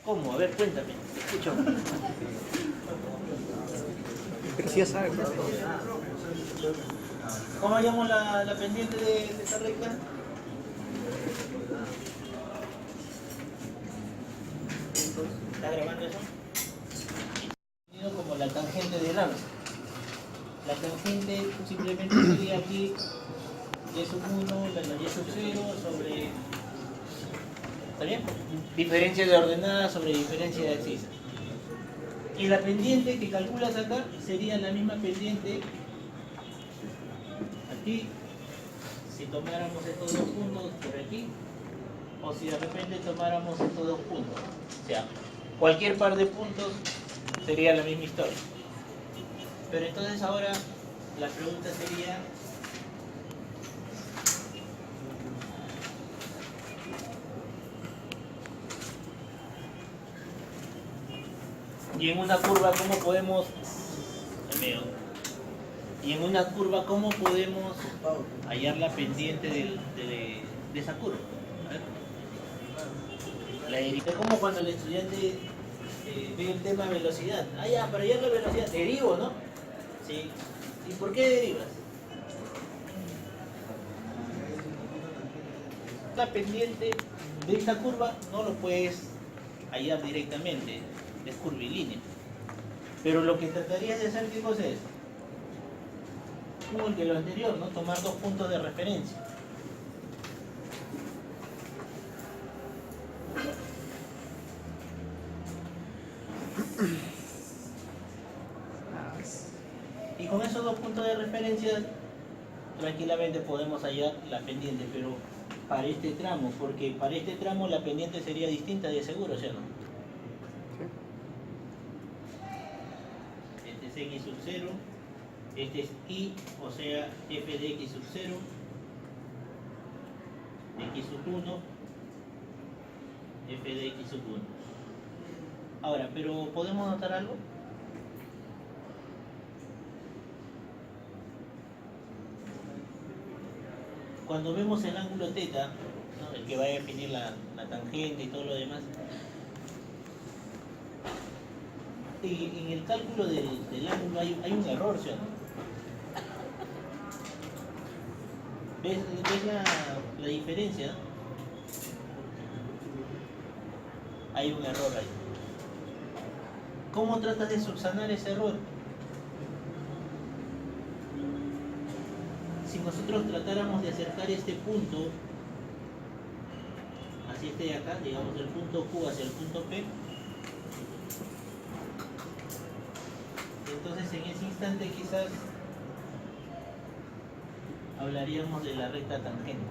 ¿Cómo? A ver, cuéntame. Te escucho. Pero sí ya sabe. ¿Cómo hallamos la pendiente de esta recta? ¿Está grabando eso? Como la tangente del ángulo. La tangente simplemente sería aquí y sub 1, la y sub 0 sobre... ¿Está bien? Diferencia de ordenada sobre diferencia de abscisa. Y la pendiente que calculas acá sería la misma pendiente aquí, si tomáramos estos dos puntos por aquí, o si de repente tomáramos estos dos puntos. O sea, cualquier par de puntos sería la misma historia. Pero entonces ahora la pregunta sería... Y en una curva, ¿cómo podemos... Y en una curva, ¿cómo podemos hallar la pendiente de esa curva? A ver. Es como cuando el estudiante ve el tema de velocidad. Ah, ya, para hallar la velocidad, derivo, ¿no? Sí. ¿Y por qué derivas? La pendiente de esta curva no lo puedes hallar directamente, es curvilínea. Pero lo que tratarías de hacer, ¿qué cosa es? Como el que lo anterior, ¿no? Tomar dos puntos de referencia. Y con esos dos puntos de referencia tranquilamente podemos hallar la pendiente, pero para este tramo, porque para este tramo la pendiente sería distinta de seguro, ¿cierto? Sí. Este es x sub 0, este es y, o sea, f de x sub 0, x sub 1, f de x sub 1. Ahora, pero ¿podemos notar algo? Cuando vemos el ángulo θ, ¿no? El que va a definir la tangente y todo lo demás, y en el cálculo del ángulo hay un error, ¿sí o no? ¿Ves la diferencia? Hay un error ahí. ¿Cómo tratas de subsanar ese error? Si nosotros tratáramos de acercar este punto hacia este de acá, digamos el punto Q hacia el punto P, entonces en ese instante quizás hablaríamos de la recta tangente,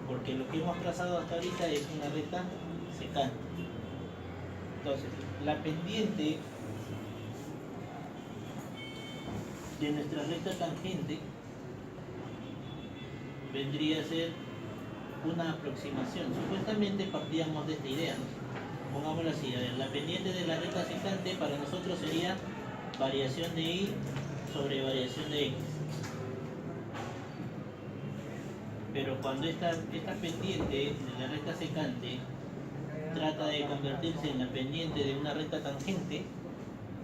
porque lo que hemos trazado hasta ahorita es una recta secante. Entonces, la pendiente de nuestra recta tangente vendría a ser una aproximación. Supuestamente partíamos de esta idea, ¿no? Pongámoslo así, a ver, la pendiente de la recta secante para nosotros sería variación de y sobre variación de x. Pero cuando esta pendiente de la recta secante trata de convertirse en la pendiente de una recta tangente,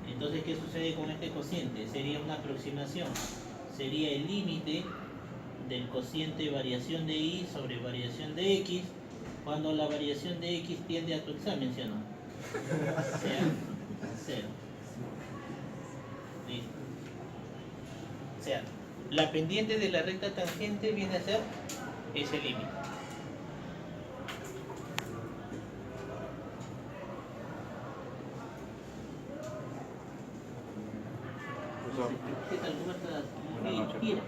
entonces ¿qué sucede con este cociente? Sería una aproximación, sería el límite del cociente variación de y sobre variación de x, cuando la variación de x tiende a tu examen, ¿sí o no? Sea 0. Listo. O sea, la pendiente de la recta tangente viene a ser ese límite. ¿Qué tal? ¿Cómo estás?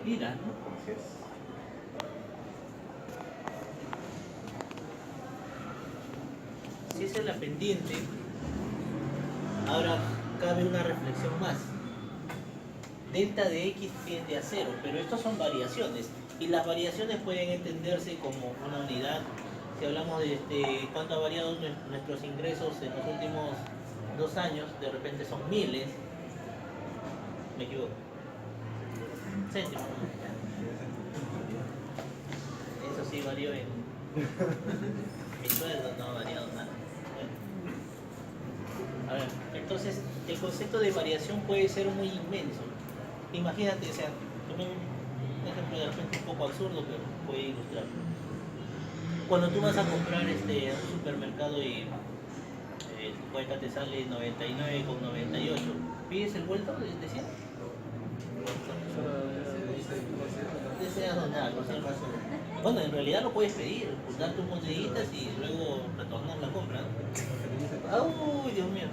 Mira, ¿no? Si esa es la pendiente, ahora cabe una reflexión más. Delta de x tiende a 0, pero estos son variaciones y las variaciones pueden entenderse como una unidad. Si hablamos de cuánto ha variado nuestros ingresos en los últimos 2 años, de repente son miles. Me equivoco. Céntimos. Eso sí varió en mi sueldo, no ha variado nada. Bueno. Entonces, el concepto de variación puede ser muy inmenso. Imagínate, o sea, tomé un ejemplo de repente un poco absurdo, pero puede ilustrar. Cuando tú vas a comprar a un supermercado y tu cuenta te sale 99,98, ¿pides el vuelto de 100? Deseas donar, ¿no? Bueno, en realidad lo puedes pedir, dar tus moneditas y luego retornar la compra, ¿no? ¡Uy, Dios mío!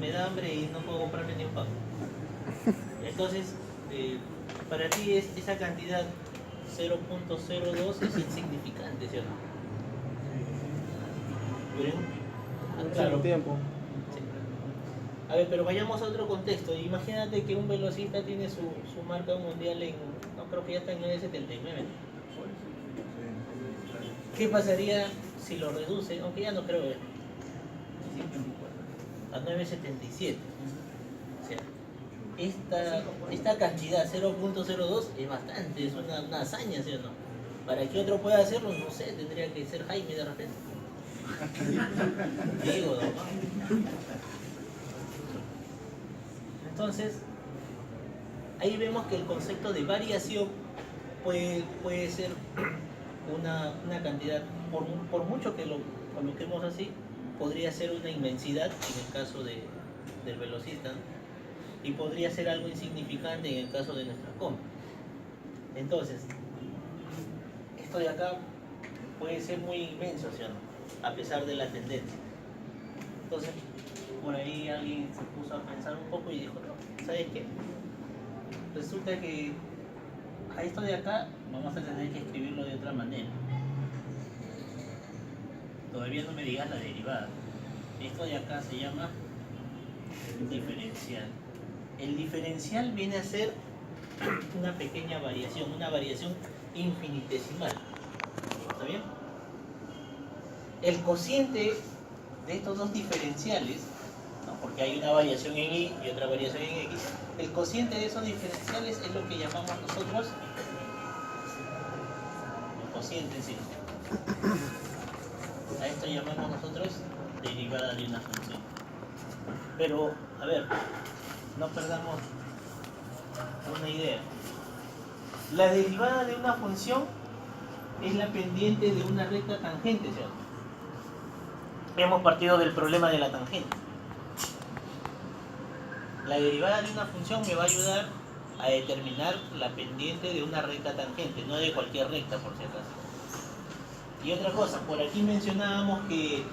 Me da hambre y no puedo comprarme ni un pan. Entonces, para ti esa cantidad 0.02 es insignificante, ¿cierto? Pero, claro. Tiempo. Sí. A ver, pero vayamos a otro contexto. Imagínate que un velocista tiene su marca mundial en, no creo que ya está en 979. ¿Qué pasaría si lo reduce? Aunque ya no creo, a 977. O sea, esta cantidad 0.02 es bastante, es una hazaña, ¿sí o no? Para que otro pueda hacerlo, no sé, tendría que ser Jaime de repente. Digo, ¿no? Entonces, ahí vemos que el concepto de variación puede ser una cantidad, por mucho que lo coloquemos así, podría ser una inmensidad en el caso del velocista, ¿no? Y podría ser algo insignificante en el caso de nuestra compra. Entonces, esto de acá puede ser muy inmenso, ¿sí o no? A pesar de la tendencia. Entonces, por ahí alguien se puso a pensar un poco y dijo, no, ¿sabes qué? Resulta que a esto de acá vamos a tener que escribirlo de otra manera. Todavía no me digas la derivada. Esto de acá se llama diferencial. El diferencial viene a ser una pequeña variación, una variación infinitesimal. ¿Está bien? El cociente de estos dos diferenciales, ¿no? Porque hay una variación en y y otra variación en x, el cociente de esos diferenciales es lo que llamamos nosotros el cociente en sí. A esto llamamos nosotros derivada de una función. Pero, a ver, no perdamos una idea. La derivada de una función es la pendiente de una recta tangente, ¿cierto? Hemos partido del problema de la tangente. La derivada de una función me va a ayudar a determinar la pendiente de una recta tangente, no de cualquier recta, por si acaso. Y otra cosa, por aquí mencionábamos que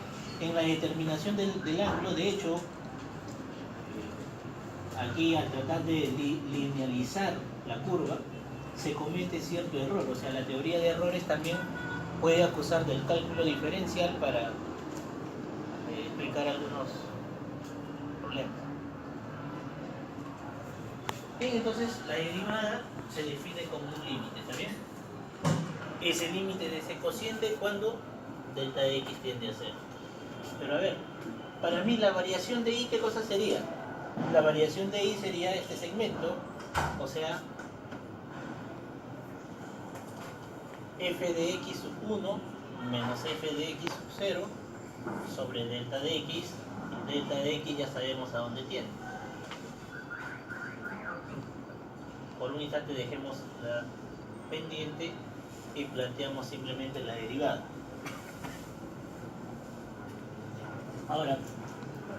en la determinación del ángulo, de hecho, aquí al tratar de linealizar la curva, se comete cierto error. O sea, la teoría de errores también puede acusar del cálculo diferencial para explicar algunos problemas. Bien, entonces la derivada se define como un límite, ¿está bien? Ese límite de ese cociente cuando delta de x tiende a 0. Pero a ver, para mí la variación de y, ¿qué cosa sería? La variación de y sería este segmento, o sea, f de x sub 1 menos f de x sub 0 sobre delta de x. Y delta de x ya sabemos a dónde tiende. Por un instante dejemos la pendiente y planteamos simplemente la derivada. Ahora,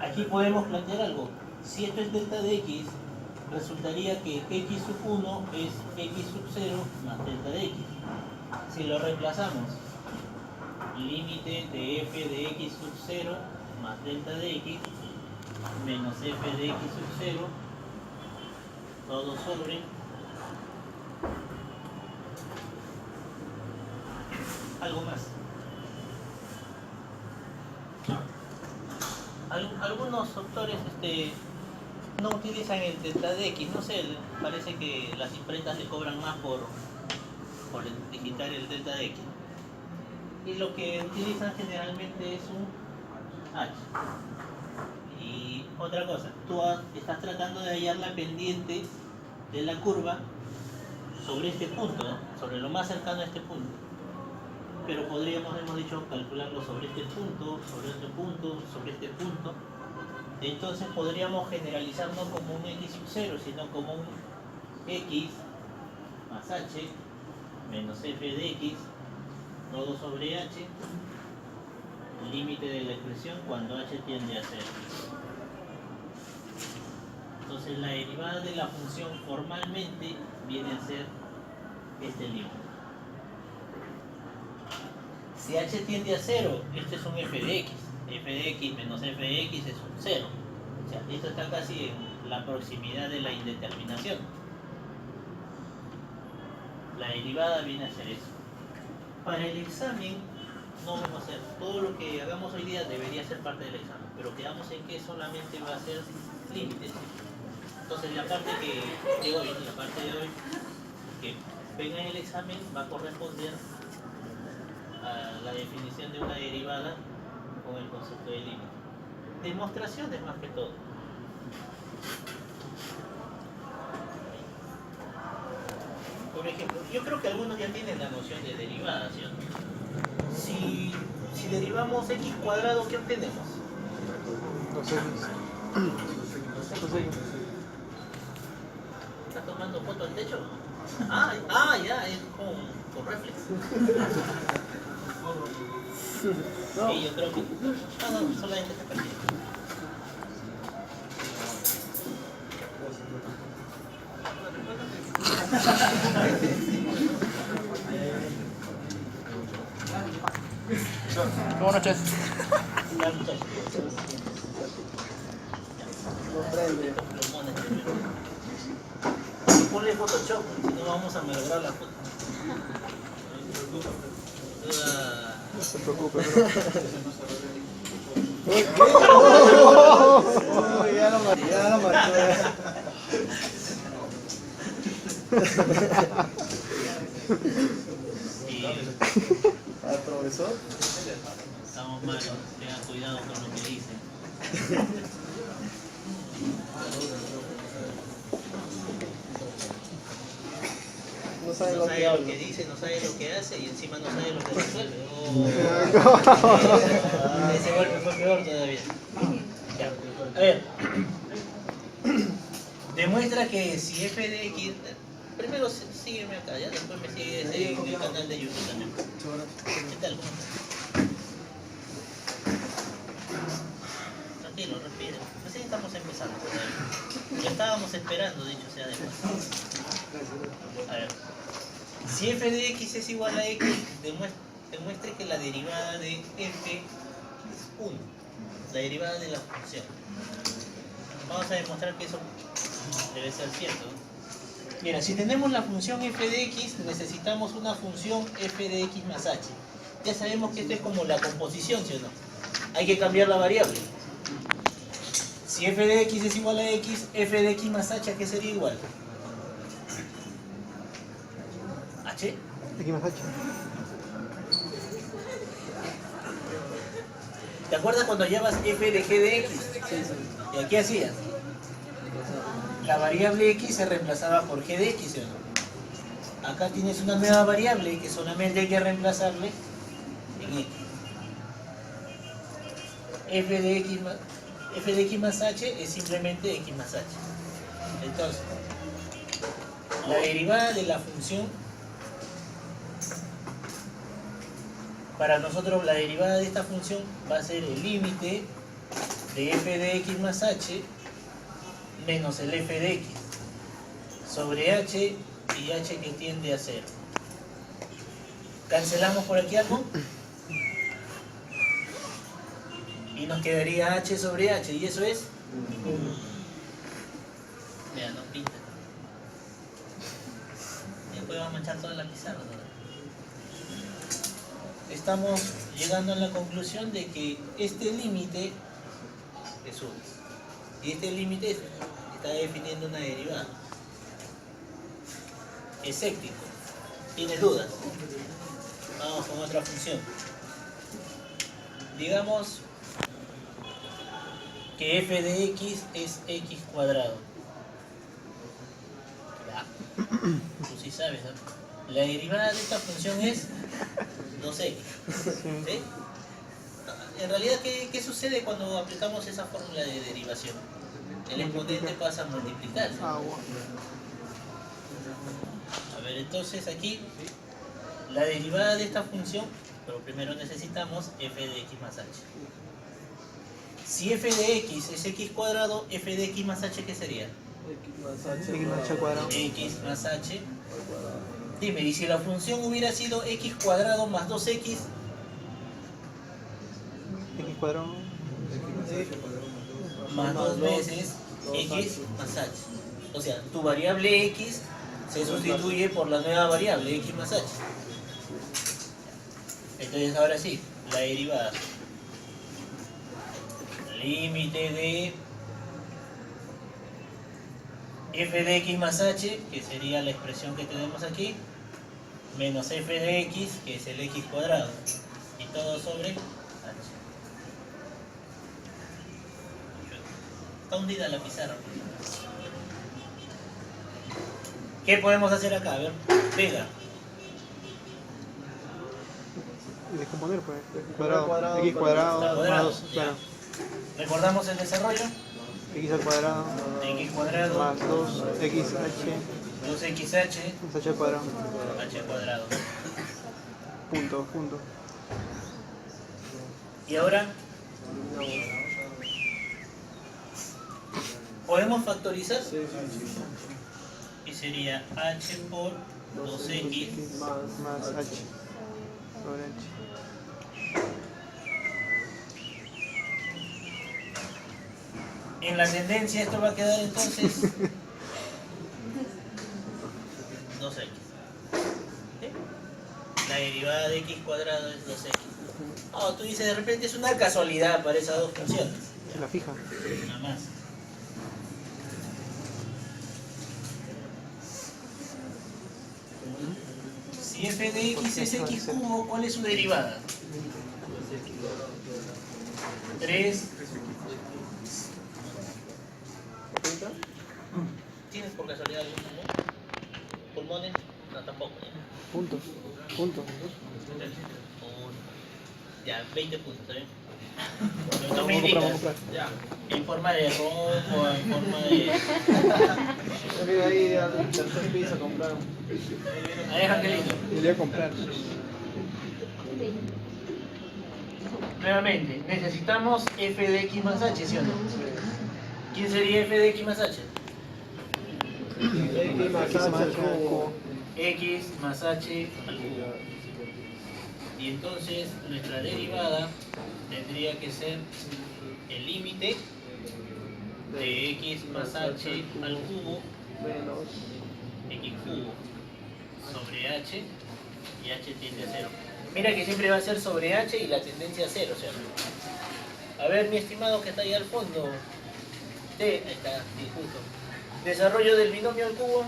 aquí podemos plantear algo. Si esto es delta de x, resultaría que x sub 1 es x sub 0 más delta de x. Si lo reemplazamos, límite de f de x sub 0 más delta de x menos f de x sub 0, todo sobre algo más. Algunos autores no utilizan el delta de x, no sé, parece que las imprentas le cobran más por digitar el delta de x. Y lo que utilizan generalmente es un h. Y otra cosa, tú estás tratando de hallar la pendiente de la curva sobre este punto, ¿no? Sobre lo más cercano a este punto. Pero podríamos, hemos dicho, calcularlo sobre este punto, sobre este punto, sobre este punto. Entonces podríamos generalizar no como un x sub 0, sino como un x más h menos f de x, todo sobre h, límite de la expresión cuando h tiende a 0. Entonces la derivada de la función formalmente viene a ser este límite. Si h tiende a 0, este es un f de x. F de x menos f de x es un 0. O sea, esto está casi en la proximidad de la indeterminación. La derivada viene a ser eso. Para el examen no vamos a hacer. Todo lo que hagamos hoy día debería ser parte del examen, pero quedamos en que solamente va a ser límites. Entonces la parte de hoy que venga en el examen va a corresponder a la definición de una derivada con el concepto de límite. Demostraciones más que todo. Por ejemplo, yo creo que algunos ya tienen la noción de derivada, ¿sí o no? Si derivamos x cuadrado, ¿qué obtenemos? 2x. ¿Estás tomando foto al techo? Ya, es con reflex. No. Sí, yo creo que... No, solamente se perdió. Buenas noches. Ya, muchachos. Estos plumones. Ponle Photoshop, si no vamos a malograr la foto. No se preocupe, ya lo mató. Sí, ¿Al profesor? estamos malos, tengan cuidado con lo que dicen. No sabe No lo sabe que lo habla. que dice, no sabe lo que hace y encima no sabe lo que resuelve. Ese golpe fue peor todavía. Ya. A ver, demuestra que si f de x, primero sígueme acá, ya después me sigues en el canal de YouTube también. ¿Qué tal? ¿Cómo estás? Tranquilo, respira. Recién estamos empezando todavía. Ya estábamos esperando, dicho sea de paso. A ver, si f de x es igual a x, demuestre que la derivada de f es 1. La derivada de la función. Vamos a demostrar que eso debe ser cierto. Mira, si tenemos la función f de x, necesitamos una función f de x más h. Ya sabemos que esto es como la composición, ¿sí o no? Hay que cambiar la variable. Si f de x es igual a x, f de x más h, ¿a qué sería igual? ¿H? Aquí más H. ¿Te acuerdas cuando llevas f de g de x? ¿Y aquí hacías? La variable x se reemplazaba por g de x, ¿sí o no? Acá tienes una nueva variable que solamente hay que reemplazarle en x. F de x más h es simplemente x más h. Entonces, la derivada de la función, para nosotros la derivada de esta función va a ser el límite de f de x más h menos el f de x sobre h y h que tiende a 0. Cancelamos por aquí algo y nos quedaría h sobre h, y eso es... Mira, no pinta. Después va a manchar toda la pizarra, ¿no? Estamos llegando a la conclusión de que este límite es 1 y este límite está definiendo una derivada. Escéptico. ¿Tienes dudas? Vamos con otra función. Digamos que f de x es x cuadrado. Ya. Tú sí sabes, ¿no? La derivada de esta función es 2x. ¿Sí? en realidad, ¿qué sucede cuando aplicamos esa fórmula de derivación? El exponente pasa a multiplicarse. Agua. A ver, entonces aquí, la derivada de esta función, pero primero necesitamos f de x más h. Si f de x es x cuadrado, f de x más h, ¿qué sería? X más H. X más H cuadrado. X más h. al cuadrado. Dime, y si la función hubiera sido x cuadrado más 2x, X cuadrado. más dos veces x más h. O sea, tu variable x se sustituye por la nueva variable x más h. Entonces ahora sí, la derivada. Límite de f de x más h, que sería la expresión que tenemos aquí, menos f de x, que es el x cuadrado, y todo sobre h. Está hundida la pizarra. ¿Qué podemos hacer acá? A ver, pega. Descomponer, pues. X Cuadrado, cuadrado. X cuadrado. cuadrado, Más 2. ya. Claro. ¿Recordamos el desarrollo? X al cuadrado. X cuadrado Más 2. XH. 2xh Más H al cuadrado. h cuadrado. Punto. Punto. Y ahora podemos factorizar Sí, sí, sí. y sería h por 2x Más H. Sobre H. en la tendencia. Esto va a quedar entonces 2x. ¿Sí? La derivada de x cuadrado es 2x. Oh, tú dices, de repente es una casualidad para esas dos funciones. Se la fija. Nada más. Si f de x es x cubo, ¿cuál es su derivada? 3. ¿Tienes por casualidad algún pulmones? No, tampoco. Punto. Punto. Ya, 20 puntos, ¿está bien? Vamos a comprar, vamos a comprar. Ya. En forma de rombo, en forma de... Yo voy a ir al tercer piso a comprar. Ahí es Angelito. Y le voy a comprar. Nuevamente, necesitamos f de x más h, ¿sí o no? ¿Quién sería f de x más h? X más H al cubo. X más h al cubo. Y entonces nuestra derivada tendría que ser el límite de x más h al cubo, Menos. x cubo, sobre h, y h tiende a 0. Mira que siempre va a ser sobre h y la tendencia a 0, ¿cierto? A ver, mi estimado que está ahí al fondo. Ahí está, sí, justo. Desarrollo del binomio al cubo.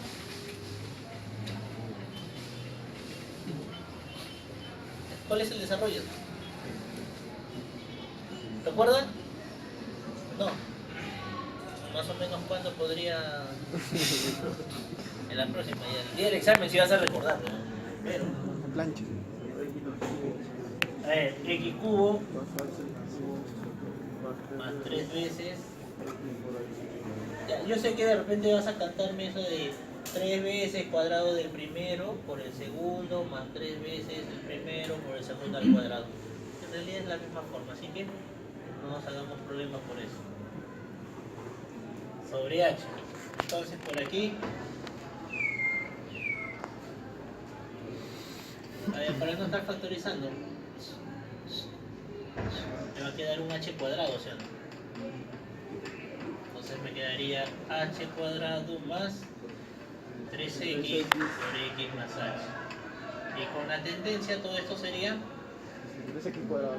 ¿Cuál es el desarrollo? ¿Recuerdan? No. Más o menos cuándo podría... En la próxima, ya. El día del examen sí vas a recordar, ¿no? Pero... Plancha. A ver, x cubo más 3 veces. Ya, yo sé que de repente vas a cantarme eso de 3 veces cuadrado del primero por el segundo, más 3 veces el primero por el segundo al cuadrado. En realidad es la misma forma, así que no nos hagamos problemas por eso. Sobre h. Entonces por aquí, a ver, para no estar factorizando, me va a quedar un h cuadrado, ¿sí o no? Entonces me quedaría h cuadrado más 3x sobre x más h. Y con la tendencia todo esto sería 3x cuadrado.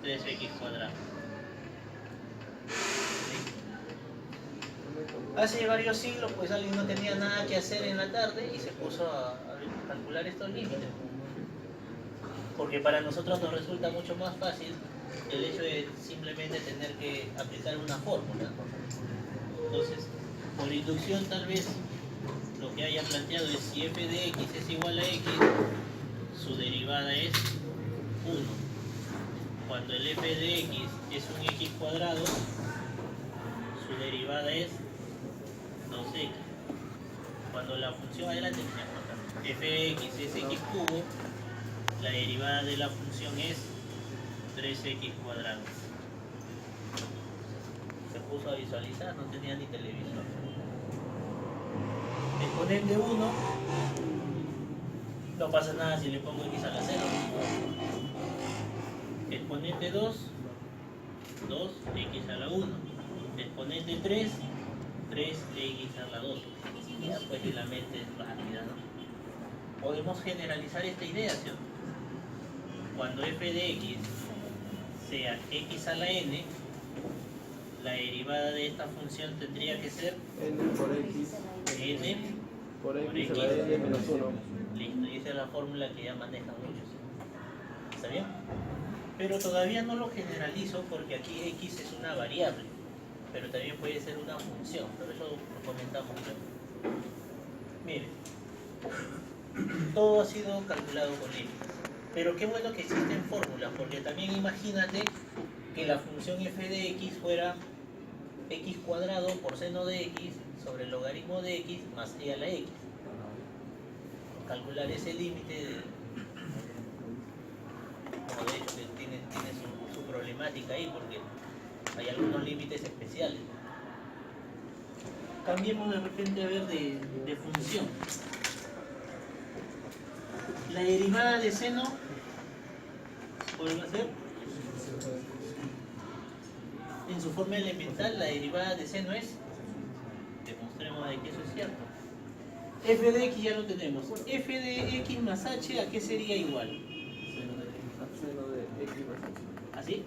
3x cuadrado. Hace varios siglos pues alguien no tenía nada que hacer en la tarde y se puso a calcular estos límites. Porque para nosotros nos resulta mucho más fácil el hecho de simplemente tener que aplicar una fórmula. Entonces, por inducción tal vez lo que haya planteado es si f de x es igual a x, su derivada es 1. cuando el f de x es un x cuadrado, su derivada es 2x. Cuando la función, adelante, f de x es x cubo, la derivada de la función es 3x cuadrado. Se puso a visualizar, no tenía ni televisor. Exponente 1, no pasa nada si le pongo x a la 0. Exponente 2, 2x a la 1. Exponente 3, 3x a la 2. Ya pues que la mente es rápida, ¿no? Podemos generalizar esta idea, ¿sí? Cuando f de x sea x a la n, la derivada de esta función tendría que ser N por X. n Por X a la N menos 1. Listo, y esa es la fórmula que ya manejan muchos. ¿Está bien? Pero todavía no lo generalizo porque aquí x es una variable, pero también puede ser una función, pero eso lo comentamos luego. Miren, todo ha sido calculado con x, pero qué bueno que existen fórmulas, porque también imagínate que la función f de x fuera x cuadrado por seno de x sobre el logaritmo de x más e a la x. Calcular ese límite de hecho que tiene su problemática ahí porque hay algunos límites especiales. Cambiemos de repente a ver de función. La derivada de seno, ¿cuál va a ser? En su forma elemental, la derivada de seno es, demostremos de que eso es cierto. F de x ya lo tenemos. F de x más h, ¿a qué sería igual? Seno de X más H. ¿Así?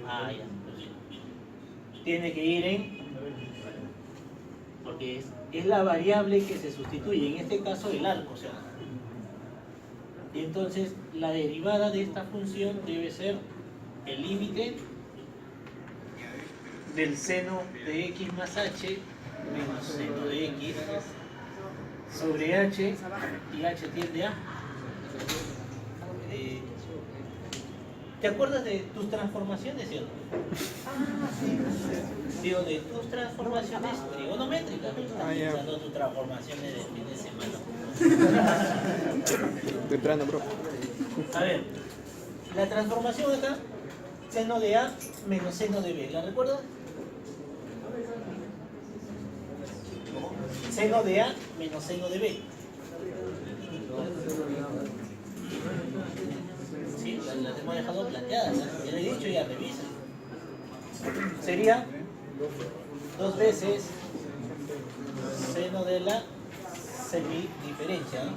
Ah, ya. Tiene que ir en... porque es la variable que se sustituye, en este caso el arco, o sea. Y entonces la derivada de esta función debe ser el límite del seno de x más h menos seno de x sobre h, y h tiende a... ¿Te acuerdas de tus transformaciones, sí o no? Digo, de tus transformaciones trigonométricas. Estás ya. pensando tus transformaciones de fin de semana. Temprano, bro. A ver, la transformación acá, seno de A menos seno de B, ¿la recuerdas? Seno de A menos seno de B. Sí, las hemos dejado planteadas, ¿eh? Ya le he dicho, ya revisa. Sería 2 veces seno de la semidiferencia, ¿no?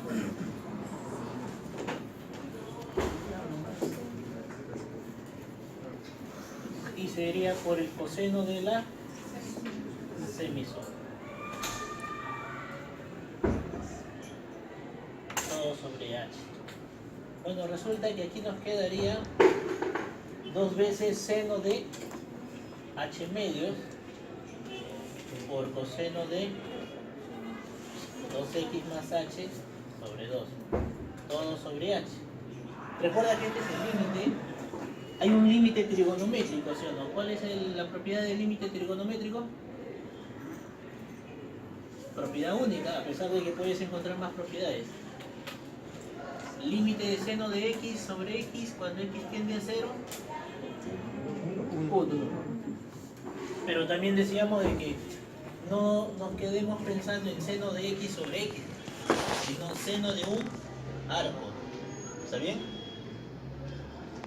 Y sería por el coseno de la semisoma. Todo sobre h. Bueno, resulta que aquí nos quedaría 2 veces seno de h medios por coseno de 2x más h sobre 2. Todo sobre h. Recuerda que este es el límite. Hay un límite trigonométrico, ¿sí o no? ¿Cuál es la propiedad del límite trigonométrico? Propiedad única, a pesar de que puedes encontrar más propiedades. Límite de seno de x sobre x cuando x tiende a 0, 1. Pero también decíamos de que no nos quedemos pensando en seno de x sobre x, sino seno de un arco. ¿Está bien?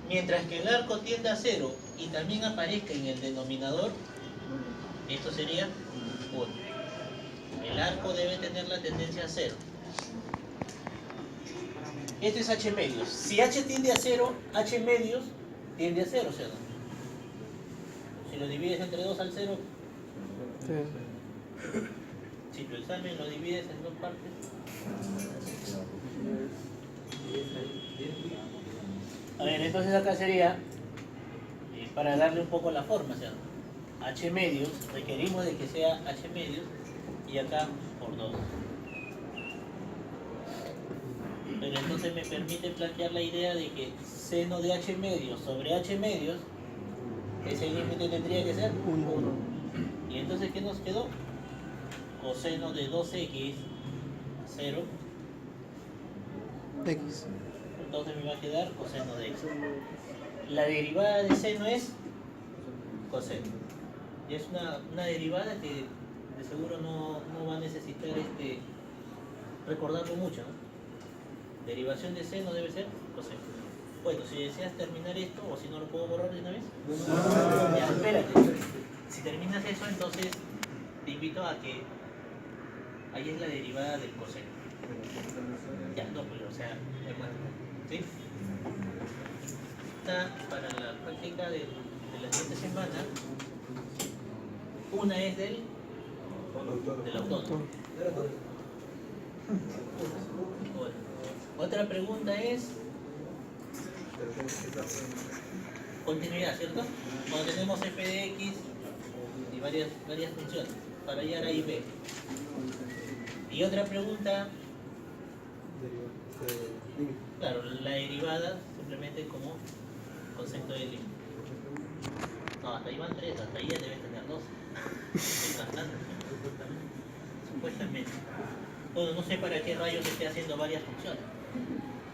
Mientras que el arco tiende a 0 y también aparezca en el denominador, esto sería 1. El arco debe tener la tendencia a 0. Este es h medios. Si h tiende a 0, h medios tiende a 0, ¿cierto? Si lo divides entre 2 al 0, Sí. si tu examen lo divides en 2 partes, a ver, entonces acá sería, para darle un poco la forma, ¿cierto? H medios, requerimos de que sea h medios, y acá por 2. pero entonces me permite plantear la idea de que seno de h medios sobre h medios, ese límite tendría que ser 1. Y entonces, ¿qué nos quedó? Coseno de 2x, 0. X. Entonces me va a quedar coseno de x. La derivada de seno es coseno. Y es una derivada que de seguro no va a necesitar recordarlo mucho, ¿no? Derivación de seno debe ser coseno. Bueno, si deseas terminar esto, o si no lo puedo borrar de una vez. Ya, espérate. Si terminas eso, entonces te invito a que ahí es la derivada del coseno. Ya, no, pero o sea, ¿sí? Está para la práctica de la siguiente semana. Una es del autónomo. Bueno, otra pregunta es continuidad, ¿cierto? Cuando tenemos f de x y varias funciones para hallar a y b. Y otra pregunta, claro, la derivada simplemente como concepto de límite. No, hasta ahí van 3, hasta ahí ya debes tener 2. Es bastante, supuestamente. Bueno, no sé para qué rayos esté haciendo varias funciones.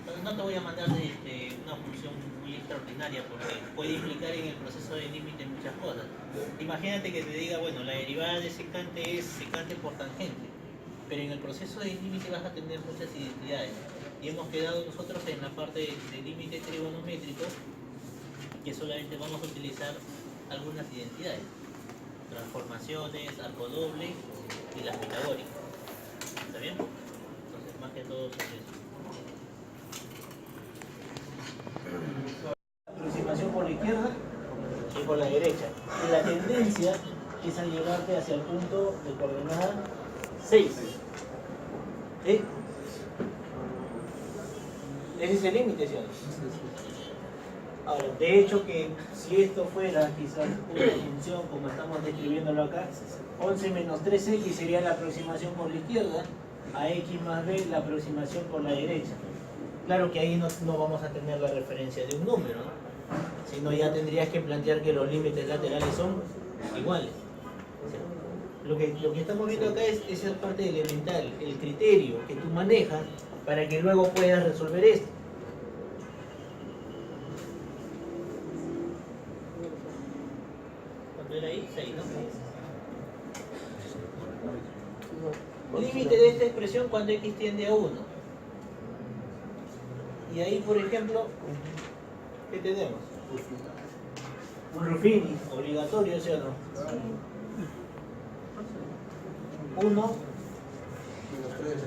Entonces, no te voy a mandar una función muy extraordinaria porque puede implicar en el proceso de límite muchas cosas. Imagínate que te diga, bueno, la derivada de secante es secante por tangente, pero en el proceso de límite vas a tener muchas identidades. Y hemos quedado nosotros en la parte de límite trigonométrico que solamente vamos a utilizar algunas identidades. Transformaciones, arco doble y las pitagóricas. ¿Está bien? Entonces, más que todo sobre eso. Aproximación por la izquierda y por la derecha. Y la tendencia es a llevarte hacia el punto de coordenada 6. ¿Sí? Ese es el límite, ¿sí? Ahora, de hecho que si esto fuera quizás una función como estamos describiéndolo acá, 11 menos 3x sería la aproximación por la izquierda, a x más b la aproximación por la derecha. Claro que ahí no vamos a tener la referencia de un número, ¿no? Sino ya tendrías que plantear que los límites laterales son iguales. O sea, lo que estamos viendo acá es esa parte elemental, el criterio que tú manejas para que luego puedas resolver esto. ¿Cuánto era ahí? 6, ¿no? Límite de esta expresión cuando x tiende a 1. Y ahí, por ejemplo, ¿qué tenemos? Un Ruffini, obligatorio, ¿sí o no? 1,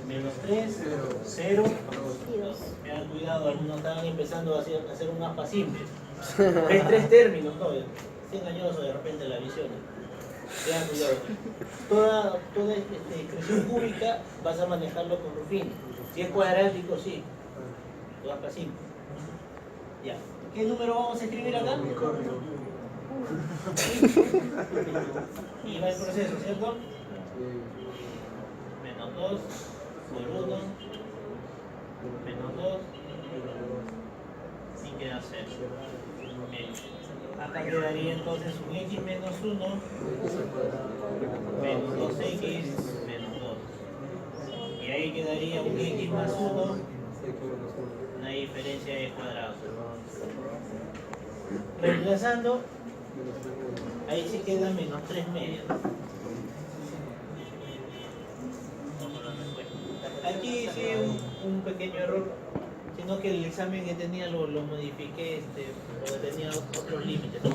menos 3, 0, 2. Me dan cuidado, algunos estaban empezando a hacer un mapa simple. Es 3 términos, ¿no? Es engañoso de repente la visión. Tengan cuidado. Toda expresión cúbica vas a manejarlo con Ruffini. Si es cuadrático, sí. Toda simple. Ya. ¿Qué número vamos a escribir acá? Y va el proceso, ¿cierto? Menos 2 por 1, menos 2, y queda 0. Acá quedaría entonces un x menos 1, menos 2x, menos 2. Y ahí quedaría un x más 1, una diferencia de cuadrados. Reemplazando, ahí sí queda menos 3 medios. Aquí sí un pequeño error, sino que el examen que tenía lo modifiqué, porque tenía otros límites, ¿no?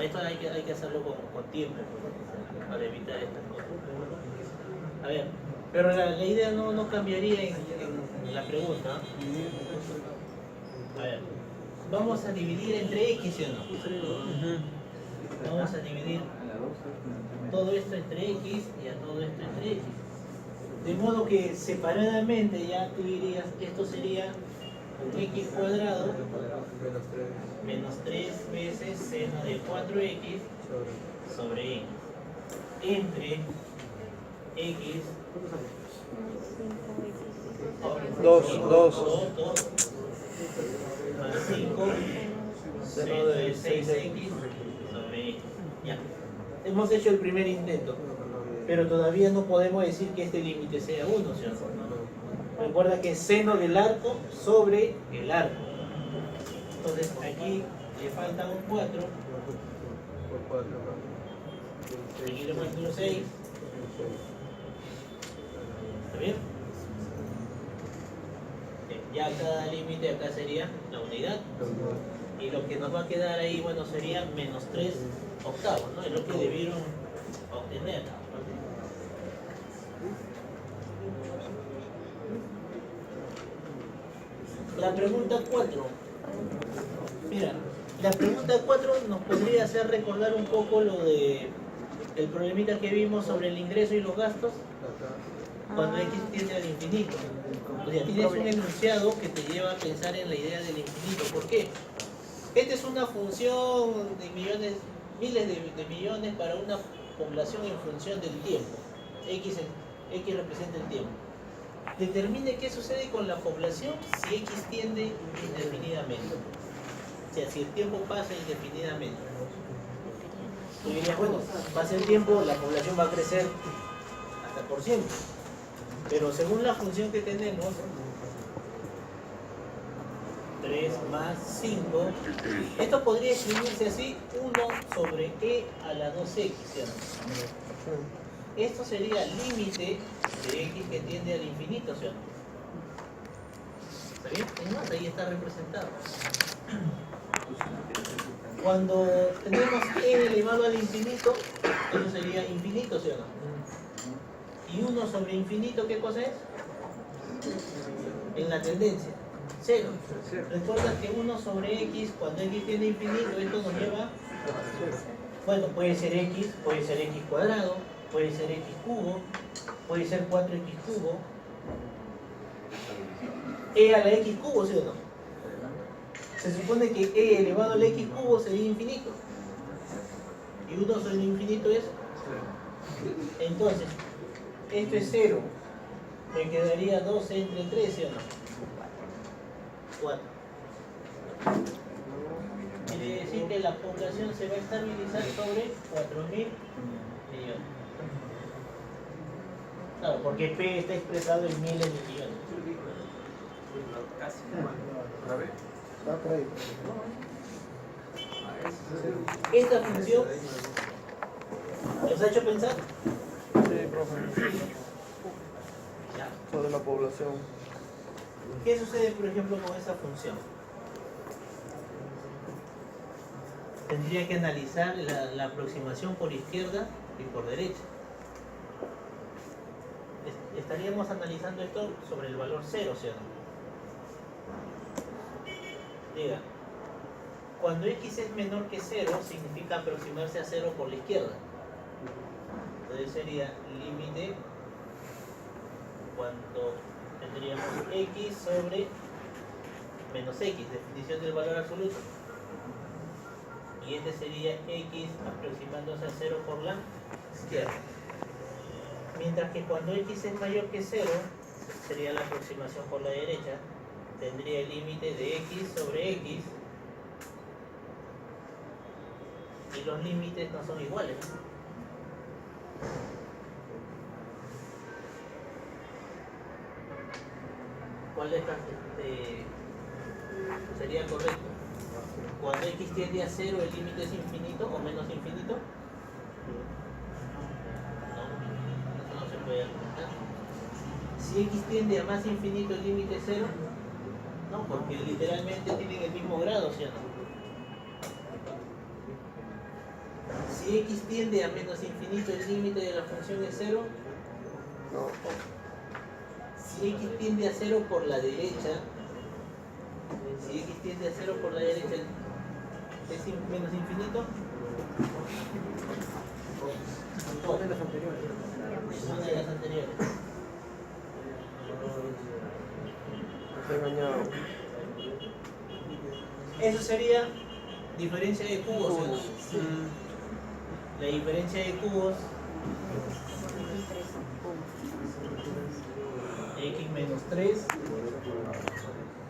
Esto hay que hacerlo con tiempo para evitar estas cosas. A ver, pero la idea no cambiaría en la pregunta. A ver, vamos a dividir entre x, ¿sí o no? Vamos a dividir todo esto entre x y a todo esto entre x. De modo que separadamente ya tú dirías, esto sería un x cuadrado menos 3 veces seno de 4x sobre y entre x Dos. 5 Seno de 6x sobre x. Ya. Hemos hecho el primer intento, pero todavía no podemos decir que este límite sea 1, ¿cierto? Recuerda que es seno del arco sobre el arco. Entonces aquí le falta un 4, por 4. aquí le falta un 6. ¿Está bien? Ya cada límite acá sería la unidad. Y lo que nos va a quedar ahí, bueno, sería menos 3 octavos, ¿no? Es lo que debieron obtener. La pregunta 4. Mira, la pregunta 4 nos podría hacer recordar un poco lo de el problemita que vimos sobre el ingreso y los gastos cuando x tiende al infinito. O sea, tienes un enunciado que te lleva a pensar en la idea del infinito. ¿Por qué? Esta es una función de millones, miles de millones para una población en función del tiempo. X representa el tiempo. Determine qué sucede con la población si x tiende indefinidamente. O sea, si el tiempo pasa indefinidamente. Tú dirías, bueno, pasa el tiempo, la población va a crecer hasta por siempre. Pero según la función que tenemos, 3 más 5, esto podría escribirse así, 1 sobre e a la 2x, ¿cierto? Esto sería el límite de x que tiende al infinito, ¿cierto? ¿Está bien? Es más, ahí está representado. Cuando tenemos e elevado al infinito, eso sería infinito, ¿sí o no? Y 1 sobre infinito, ¿qué cosa es? En la tendencia, 0. Recuerda que 1 sobre x, cuando x tiene infinito, esto nos lleva... Bueno, puede ser x cuadrado, puede ser x cubo, puede ser 4x cubo. E a la x cubo, ¿sí o no? Se supone que e elevado al x cubo sería infinito. Y 1 sobre infinito es... Entonces, esto es 0. Me quedaría 12 entre 3, ¿sí o no? 4. Quiere decir que la población se va a estabilizar sobre 4.000 millones. Claro, porque P está expresado en miles de millones. Esta función ¿les ha hecho pensar? Sí, profe. Ya. Sobre la población. ¿Qué sucede, por ejemplo, con esa función? Tendría que analizar la aproximación por izquierda y por derecha. Estaríamos analizando esto sobre el valor 0, ¿cierto? Diga, cuando x es menor que 0, significa aproximarse a 0 por la izquierda. Entonces sería límite cuando tendríamos x sobre menos x, definición del valor absoluto. Y este sería x aproximándose a 0 por la izquierda. Mientras que cuando x es mayor que 0, sería la aproximación por la derecha, tendría el límite de x sobre x, y los límites no son iguales, ¿no? ¿Cuál de estas sería correcto? Cuando x tiende a 0, ¿el límite es infinito o menos infinito? No, eso no se puede argumentar. Si x tiende a más infinito, ¿el límite es 0? No, porque literalmente tienen el mismo grado, ¿sí o no? Si x tiende a menos infinito, ¿el límite de la función es 0? No. Si x tiende a 0 por la derecha, si x tiende a 0 por la derecha, ¿es menos infinito? Una de las anteriores. Una de las anteriores. Está engañado. Eso sería diferencia de cubos, ¿sí o no? La diferencia de cubos X menos 3,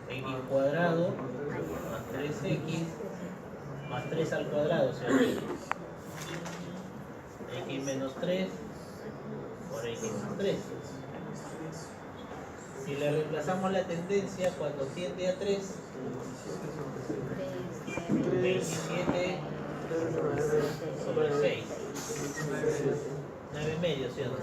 X cuadrado, más 3X, más 3 al cuadrado, o sea, X menos 3 por X más 3. Si le reemplazamos la tendencia cuando tiende a 3, 27 sobre 6, 9 medios, ¿cierto?